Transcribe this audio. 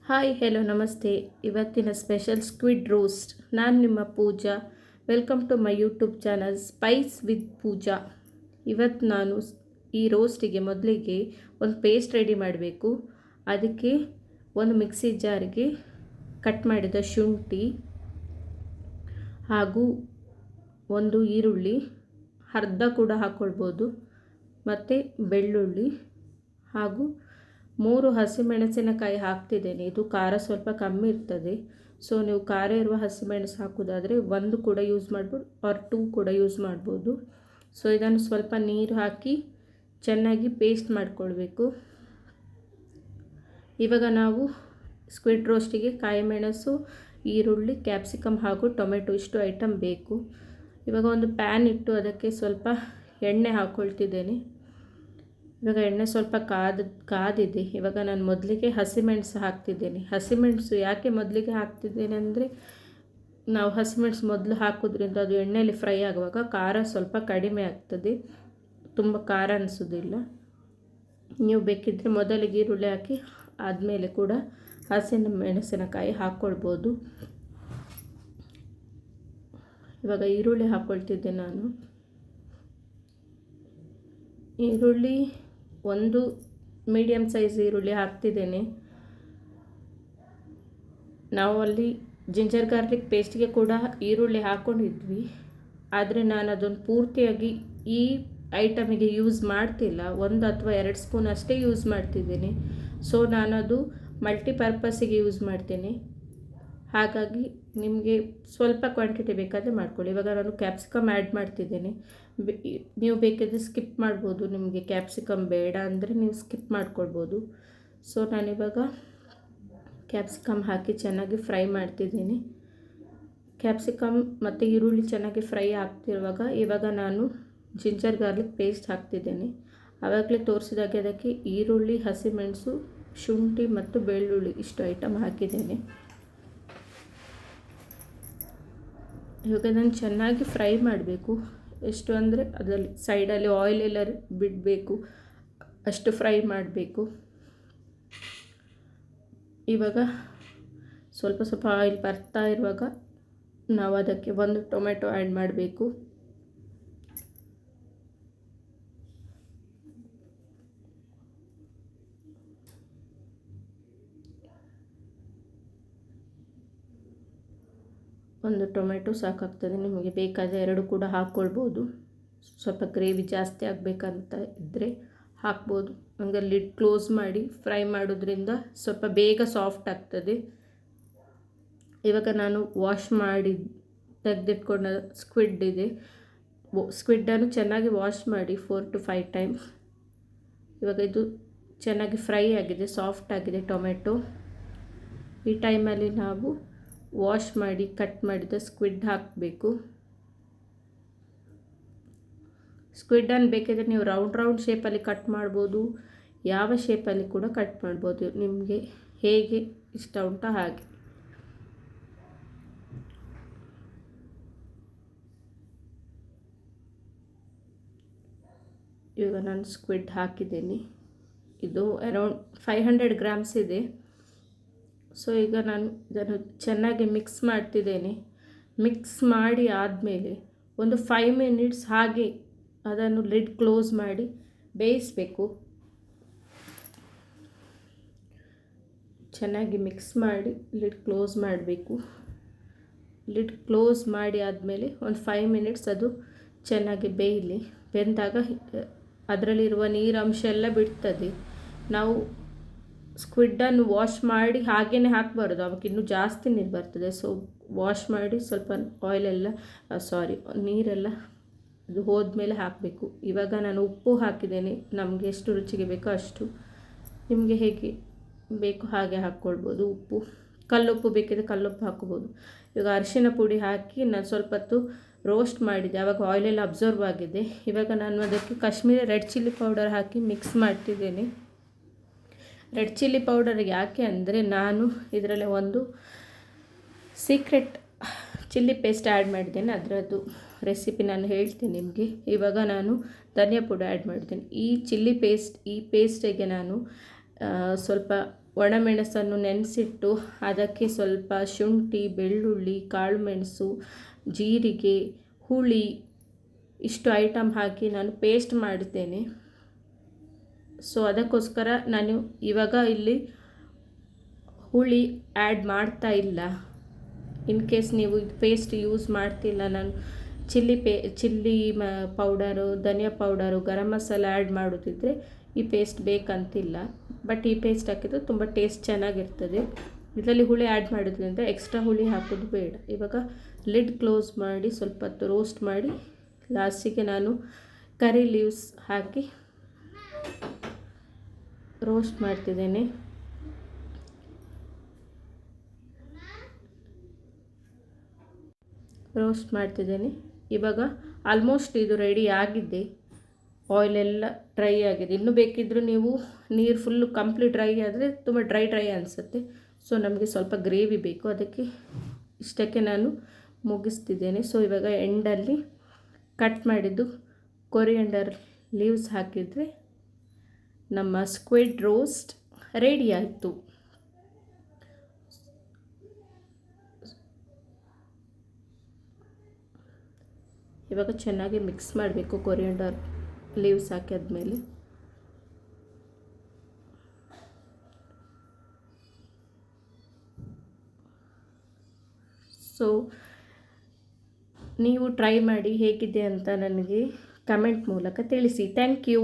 Hi hello ನಮಸ್ತೆ. ಇವತ್ತಿನ special squid roast. ನಾನು ನಿಮ್ಮ Pooja. Welcome to my YouTube channel spice with Pooja. ಇವತ್ತು ನಾನು ಈ ರೋಸ್ಟಿಗೆ ಮೊದಲಿಗೆ ಒಂದು ಪೇಸ್ಟ್ ರೆಡಿ ಮಾಡಬೇಕು. ಅದಕ್ಕೆ ಒಂದು ಮಿಕ್ಸಿ ಜಾರಿಗೆ ಕಟ್ ಮಾಡಿದ ಶುಂಠಿ ಹಾಗೂ ಒಂದು ಈರುಳ್ಳಿ ಅರ್ಧ ಕೂಡ ಹಾಕ್ಕೊಳ್ಬೋದು, ಮತ್ತು ಬೆಳ್ಳುಳ್ಳಿ ಹಾಗೂ 3 ಹಸಿಮೆಣಸಿನಕಾಯಿ ಹಾಕ್ತಿದ್ದೇನೆ. ಇದು ಖಾರ ಸ್ವಲ್ಪ ಕಮ್ಮಿ ಇರ್ತದೆ, ಸೊ ನೀವು ಖಾರ ಇರುವ ಹಸಿಮೆಣಸು ಹಾಕೋದಾದರೆ 1 ಕೂಡ ಯೂಸ್ ಮಾಡ್ಬೋದು ಆರ್ 2 ಕೂಡ ಯೂಸ್ ಮಾಡ್ಬೋದು. ಸೊ ಇದನ್ನು ಸ್ವಲ್ಪ ನೀರು ಹಾಕಿ ಚೆನ್ನಾಗಿ ಪೇಸ್ಟ್ ಮಾಡಿಕೊಳ್ಬೇಕು. ಇವಾಗ ನಾವು ಸ್ಕ್ವಿಡ್ ರೋಸ್ಟಿಗೆ ಕಾಯಿ ಮೆಣಸು, ಈರುಳ್ಳಿ, ಕ್ಯಾಪ್ಸಿಕಮ್ ಹಾಗೂ ಟೊಮೆಟೊ ಇಷ್ಟು ಐಟಮ್ ಬೇಕು. ಇವಾಗ ಒಂದು ಪ್ಯಾನ್ ಇಟ್ಟು ಅದಕ್ಕೆ ಸ್ವಲ್ಪ ಎಣ್ಣೆ ಹಾಕ್ಕೊಳ್ತಿದ್ದೇನೆ. ಇವಾಗ ಎಣ್ಣೆ ಸ್ವಲ್ಪ ಕಾದಿದೆ. ಇವಾಗ ನಾನು ಮೊದಲಿಗೆ ಹಸಿಮೆಣಸು ಹಾಕ್ತಿದ್ದೇನೆ. ಹಸಿಮೆಣಸು ಯಾಕೆ ಮೊದಲಿಗೆ ಹಾಕ್ತಿದ್ದೇನೆ ಅಂದರೆ, ನಾವು ಹಸಿಮೆಣಸು ಮೊದಲು ಹಾಕೋದ್ರಿಂದ ಅದು ಎಣ್ಣೆಯಲ್ಲಿ ಫ್ರೈ ಆಗುವಾಗ ಖಾರ ಸ್ವಲ್ಪ ಕಡಿಮೆ ಆಗ್ತದೆ, ತುಂಬ ಖಾರ ಅನಿಸೋದಿಲ್ಲ. ನೀವು ಬೇಕಿದ್ದರೆ ಮೊದಲಿಗೆ ಈರುಳ್ಳಿ ಹಾಕಿ ಆದಮೇಲೆ ಕೂಡ ಹಸಿಮೆಣಸಿನಕಾಯಿ ಹಾಕ್ಕೊಳ್ಬೋದು. ಇವಾಗ ಈರುಳ್ಳಿ ಹಾಕ್ಕೊಳ್ತಿದ್ದೆ ನಾನು. ಈರುಳ್ಳಿ ಒಂದು ಮೀಡಿಯಮ್ ಸೈಜ್ ಈರುಳ್ಳಿ ಹಾಕ್ತಿದ್ದೇನೆ. ನಾವು ಅಲ್ಲಿ ಜಿಂಜರ್ ಗಾರ್ಲಿಕ್ ಪೇಸ್ಟ್ಗೆ ಕೂಡ ಈರುಳ್ಳಿ ಹಾಕ್ಕೊಂಡಿದ್ವಿ, ಆದರೆ ನಾನು ಅದನ್ನು ಪೂರ್ತಿಯಾಗಿ ಈ ಐಟಮಿಗೆ ಯೂಸ್ ಮಾಡ್ತಿಲ್ಲ. 1 ಅಥವಾ 2 ಸ್ಪೂನ್ ಅಷ್ಟೇ ಯೂಸ್ ಮಾಡ್ತಿದ್ದೀನಿ. ಸೊ ನಾನದು ಮಲ್ಟಿಪರ್ಪಸ್ಸಿಗೆ ಯೂಸ್ ಮಾಡ್ತೇನೆ. ಹಾಗಾಗಿ ನಿಮಗೆ ಸ್ವಲ್ಪ ಕ್ವಾಂಟಿಟಿ ಬೇಕಾದರೆ ಮಾಡ್ಕೊಳ್ಳಿ. ಇವಾಗ ನಾನು ಕ್ಯಾಪ್ಸಿಕಮ್ ಆ್ಯಡ್ ಮಾಡ್ತಿದ್ದೇನೆ. ನೀವು ಬೇಕಿದ್ರೆ ಸ್ಕಿಪ್ ಮಾಡ್ಬೋದು, ನಿಮಗೆ ಕ್ಯಾಪ್ಸಿಕಮ್ ಬೇಡ ಅಂದರೆ ನೀವು ಸ್ಕಿಪ್ ಮಾಡ್ಕೊಳ್ಬೋದು. ಸೊ ನಾನಿವಾಗ ಕ್ಯಾಪ್ಸಿಕಮ್ ಹಾಕಿ ಚೆನ್ನಾಗಿ ಫ್ರೈ ಮಾಡ್ತಿದ್ದೀನಿ. ಕ್ಯಾಪ್ಸಿಕಮ್ ಮತ್ತು ಈರುಳ್ಳಿ ಚೆನ್ನಾಗಿ ಫ್ರೈ ಆಗ್ತಿರುವಾಗ ಇವಾಗ ನಾನು ಜಿಂಜರ್ ಗಾರ್ಲಿಕ್ ಪೇಸ್ಟ್ ಹಾಕ್ತಿದ್ದೇನೆ. ಆವಾಗಲೇ ತೋರಿಸಿದಾಗೆ ಅದಕ್ಕೆ ಈರುಳ್ಳಿ, ಹಸಿಮೆಣಸು, ಶುಂಠಿ ಮತ್ತು ಬೆಳ್ಳುಳ್ಳಿ ಇಷ್ಟು ಐಟಮ್ ಹಾಕಿದ್ದೇನೆ. ಇವಾಗ ನಾನು ಚೆನ್ನಾಗಿ ಫ್ರೈ ಮಾಡಬೇಕು. ಎಷ್ಟು ಅಂದರೆ ಅದರಲ್ಲಿ ಸೈಡಲ್ಲಿ ಆಯಿಲ್ ಎಲ್ಲ ಬಿಡಬೇಕು, ಅಷ್ಟು ಫ್ರೈ ಮಾಡಬೇಕು. ಇವಾಗ ಸ್ವಲ್ಪ ಸ್ವಲ್ಪ ಆಯಿಲ್ ಬರ್ತಾ ಇರುವಾಗ ನಾವು ಅದಕ್ಕೆ 1 ಟೊಮೆಟೊ ಆ್ಯಡ್ ಮಾಡಬೇಕು. ಒಂದು ಟೊಮೆಟೊ ಸಾಕಾಗ್ತದೆ, ನಿಮಗೆ ಬೇಕಾದರೆ 2 ಕೂಡ ಹಾಕ್ಕೊಳ್ಬೋದು. ಸ್ವಲ್ಪ ಗ್ರೇವಿ ಜಾಸ್ತಿ ಆಗಬೇಕಂತ ಇದ್ದರೆ ಹಾಕ್ಬೋದು. ಹಂಗೆ ಲಿಡ್ ಕ್ಲೋಸ್ ಮಾಡಿ ಫ್ರೈ ಮಾಡೋದ್ರಿಂದ ಸ್ವಲ್ಪ ಬೇಗ ಸಾಫ್ಟ್ ಆಗ್ತದೆ. ಇವಾಗ ನಾನು ವಾಶ್ ಮಾಡಿ ತೆಗೆದಿಟ್ಕೊಂಡ ಸ್ಕ್ವಿಡ್ ಇದೆ. ಸ್ಕ್ವಿಡ್ಡನ್ನು ಚೆನ್ನಾಗಿ ವಾಶ್ ಮಾಡಿ 4 to 5 ಟೈಮ್ಸ್. ಇವಾಗ ಇದು ಚೆನ್ನಾಗಿ ಫ್ರೈ ಆಗಿದೆ, ಸಾಫ್ಟ್ ಆಗಿದೆ ಟೊಮೆಟೊ. ಈ ಟೈಮಲ್ಲಿ ನಾವು ವಾಶ್ ಮಾಡಿ ಕಟ್ ಮಾಡಿದ ಸ್ಕ್ವಿಡ್ ಹಾಕಬೇಕು. ಸ್ಕ್ವಿಡನ್ನು ಬೇಕಿದ್ರೆ ನೀವು ರೌಂಡ್ ಶೇಪಲ್ಲಿ ಕಟ್ ಮಾಡ್ಬೋದು, ಯಾವ ಶೇಪಲ್ಲಿ ಕೂಡ ಕಟ್ ಮಾಡ್ಬೋದು, ನಿಮಗೆ ಹೇಗೆ ಇಷ್ಟ ಉಂಟೋ ಹಾಗೆ. ಇವಾಗ ನಾನು ಸ್ಕ್ವಿಡ್ ಹಾಕಿದ್ದೇನೆ. ಇದು ಅರೌಂಡ್ 500 ಗ್ರಾಮ್ಸ್ ಇದೆ. ಸೊ ಈಗ ನಾನು ಇದನ್ನು ಚೆನ್ನಾಗಿ ಮಿಕ್ಸ್ ಮಾಡ್ತಿದ್ದೇನೆ. ಮಿಕ್ಸ್ ಮಾಡಿ ಆದಮೇಲೆ ಒಂದು 5 ಮಿನಿಟ್ಸ್ ಹಾಗೆ ಅದನ್ನು ಲಿಡ್ ಕ್ಲೋಸ್ ಮಾಡಿ ಬೇಯಿಸಬೇಕು. ಚೆನ್ನಾಗಿ ಮಿಕ್ಸ್ ಮಾಡಿ ಲಿಡ್ ಕ್ಲೋಸ್ ಮಾಡಬೇಕು. ಲಿಡ್ ಕ್ಲೋಸ್ ಮಾಡಿ ಆದಮೇಲೆ ಒಂದು 5 ಮಿನಿಟ್ಸ್ ಅದು ಚೆನ್ನಾಗಿ ಬೇಯಲಿ. ಬೆಂದಾಗ ಅದರಲ್ಲಿರುವ ನೀರಂಶ ಎಲ್ಲ ಬಿಡ್ತದೆ. ನಾವು ಸ್ಕ್ವಿಡ್ಡನ್ನು ವಾಶ್ ಮಾಡಿ ಹಾಗೆಯೇ ಹಾಕಬಾರ್ದು, ಅವಕ್ಕೆ ಇನ್ನೂ ಜಾಸ್ತಿ ನೀರು ಬರ್ತದೆ. ಸೊ ವಾಶ್ ಮಾಡಿ ಸ್ವಲ್ಪ ನೀರೆಲ್ಲ ಅದು ಹೋದ್ಮೇಲೆ ಹಾಕಬೇಕು. ಇವಾಗ ನಾನು ಉಪ್ಪು ಹಾಕಿದ್ದೇನೆ, ನಮಗೆ ಎಷ್ಟು ರುಚಿಗೆ ಬೇಕೋ ಅಷ್ಟು. ನಿಮಗೆ ಹೇಗೆ ಬೇಕು ಹಾಗೆ ಹಾಕ್ಕೊಳ್ಬೋದು. ಉಪ್ಪು, ಕಲ್ಲುಪ್ಪು ಬೇಕಿದ್ರೆ ಕಲ್ಲುಪ್ಪು ಹಾಕ್ಕೋಬೋದು. ಇವಾಗ ಅರಿಶಿನ ಪುಡಿ ಹಾಕಿ ನಾನು ಸ್ವಲ್ಪ ಹೊತ್ತು ರೋಸ್ಟ್ ಮಾಡಿದೆ, ಆವಾಗ ಆಯಿಲೆಲ್ಲ ಅಬ್ಸರ್ವ್ ಆಗಿದೆ. ಇವಾಗ ನಾನು ಅದಕ್ಕೆ ಕಾಶ್ಮೀರಿ ರೆಡ್ ಚಿಲ್ಲಿ ಪೌಡರ್ ಹಾಕಿ ಮಿಕ್ಸ್ ಮಾಡ್ತಿದ್ದೇನೆ. ರೆಡ್ ಚಿಲ್ಲಿ ಪೌಡರ್ ಯಾಕೆ ಅಂದರೆ, ನಾನು ಇದರಲ್ಲಿ ಒಂದು ಸೀಕ್ರೆಟ್ ಚಿಲ್ಲಿ ಪೇಸ್ಟ್ ಆ್ಯಡ್ ಮಾಡಿದ್ದೇನೆ. ಅದರದ್ದು ರೆಸಿಪಿ ನಾನು ಹೇಳ್ತೀನಿ ನಿಮಗೆ. ಇವಾಗ ನಾನು ಧನಿಯಾ ಪುಡಿ ಆ್ಯಡ್ ಮಾಡಿದ್ದೇನೆ. ಈ ಪೇಸ್ಟಿಗೆ ನಾನು ಸ್ವಲ್ಪ ಒಣಮೆಣಸನ್ನು ನೆನೆಸಿಟ್ಟು ಅದಕ್ಕೆ ಸ್ವಲ್ಪ ಶುಂಠಿ, ಬೆಳ್ಳುಳ್ಳಿ, ಕಾಳುಮೆಣಸು, ಜೀರಿಗೆ, ಹುಳಿ ಇಷ್ಟು ಐಟಮ್ ಹಾಕಿ ನಾನು ಪೇಸ್ಟ್ ಮಾಡಿದ್ದೇನೆ. ಸೊ ಅದಕ್ಕೋಸ್ಕರ ನಾನು ಇವಾಗ ಇಲ್ಲಿ ಹುಳಿ ಆ್ಯಡ್ ಮಾಡ್ತಾ ಇಲ್ಲ. ಇನ್ ಕೇಸ್ ನೀವು ಇದು ಪೇಸ್ಟ್ ಯೂಸ್ ಮಾಡ್ತಿಲ್ಲ, ನಾನು ಚಿಲ್ಲಿ ಪೌಡರು, ಧನಿಯಾ ಪೌಡರು, ಗರಂ ಮಸಾಲ ಆ್ಯಡ್ ಮಾಡೋದಿದ್ರೆ ಈ ಪೇಸ್ಟ್ ಬೇಕಂತಿಲ್ಲ. ಬಟ್ ಈ ಪೇಸ್ಟ್ ಹಾಕಿದ್ರೆ ತುಂಬ ಟೇಸ್ಟ್ ಚೆನ್ನಾಗಿರ್ತದೆ. ಇದರಲ್ಲಿ ಹುಳಿ ಆ್ಯಡ್ ಮಾಡೋದ್ರಿಂದ ಎಕ್ಸ್ಟ್ರಾ ಹುಳಿ ಹಾಕೋದು ಬೇಡ. ಇವಾಗ ಲಿಡ್ ಕ್ಲೋಸ್ ಮಾಡಿ ಸ್ವಲ್ಪ ಹೊತ್ತು ರೋಸ್ಟ್ ಮಾಡಿ ಲಾಸ್ಟಿಗೆ ನಾನು ಕರಿ ಲೀವ್ಸ್ ಹಾಕಿ ರೋಸ್ಟ್ ಮಾಡ್ತಿದ್ದೇನೆ. ಇವಾಗ ಆಲ್ಮೋಸ್ಟ್ ಇದು ರೆಡಿ ಆಗಿದೆ. ಆಯಿಲೆಲ್ಲ ಡ್ರೈ ಆಗಿದೆ. ಇನ್ನೂ ಬೇಕಿದ್ದರೂ ನೀವು ನೀರು ಫುಲ್ಲು ಕಂಪ್ಲೀಟ್ ಡ್ರೈ ಆದರೆ ತುಂಬ ಡ್ರೈ ಅನಿಸುತ್ತೆ. ಸೊ ನಮಗೆ ಸ್ವಲ್ಪ ಗ್ರೇವಿ ಬೇಕು, ಅದಕ್ಕೆ ಇಷ್ಟಕ್ಕೆ ನಾನು ಮುಗಿಸ್ತಿದ್ದೇನೆ. ಸೊ ಇವಾಗ ಎಂಡಲ್ಲಿ ಕಟ್ ಮಾಡಿದ್ದು ಕೊರಿಯಂಡರ್ ಲೀವ್ಸ್ ಹಾಕಿದರೆ ನಮ್ಮ ಸ್ಕ್ವಿಡ್ ರೋಸ್ಟ್ ರೆಡಿ ಆಯಿತು. ಇವಾಗ ಚೆನ್ನಾಗಿ ಮಿಕ್ಸ್ ಮಾಡಬೇಕು ಕೊರಿಯಂಡರ್ ಲೀವ್ಸ್ ಹಾಕಿದ್ಮೇಲೆ. ಸೊ ನೀವು ಟ್ರೈ ಮಾಡಿ ಹೇಗಿದೆ ಅಂತ ನನಗೆ ಕಮೆಂಟ್ ಮೂಲಕ ತಿಳಿಸಿ. Thank you.